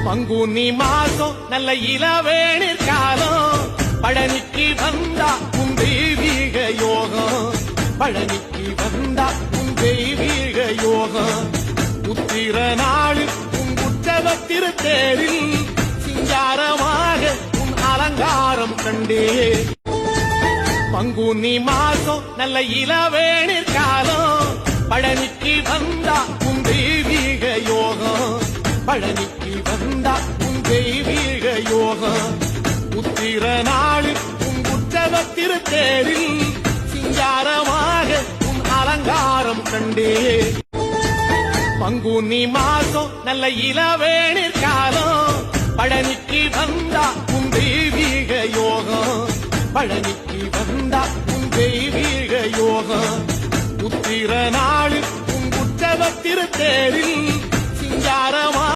பங்குனி மாசம் நல்ல இளவேணிற் காலம் பழனிக்கு வந்தா உன் தெய்வீக யோகம் பழனிக்கு வந்தா உன் தெய்வீக யோகம் உத்திர நாளில் உன் உற்சவ திருத்தேரில் சிங்காரமாக உன் அலங்காரம் கண்டே பங்குனி மாசம் நல்ல இளவேணிற் காலம் பழனிக்கு வந்தா உன் தெய்வீக யோகம் பழனிக்கு வந்தா உன் தெய்வீக யோகம் உத்திர நாளில் உன் உற்சவ திருத்தேரில் சிங்காரமாக உன் அலங்காரம் கண்டே பங்குனி மாசம் நல்ல இளவேணிற் காலம் பழனிக்கு வந்தா உன் தெய்வீக யோகம் பழனிக்கு வந்தா உன் தெய்வீக யோகம் உத்திர நாளில் உன் உற்சவ திருத்தேரில் சிங்காரமா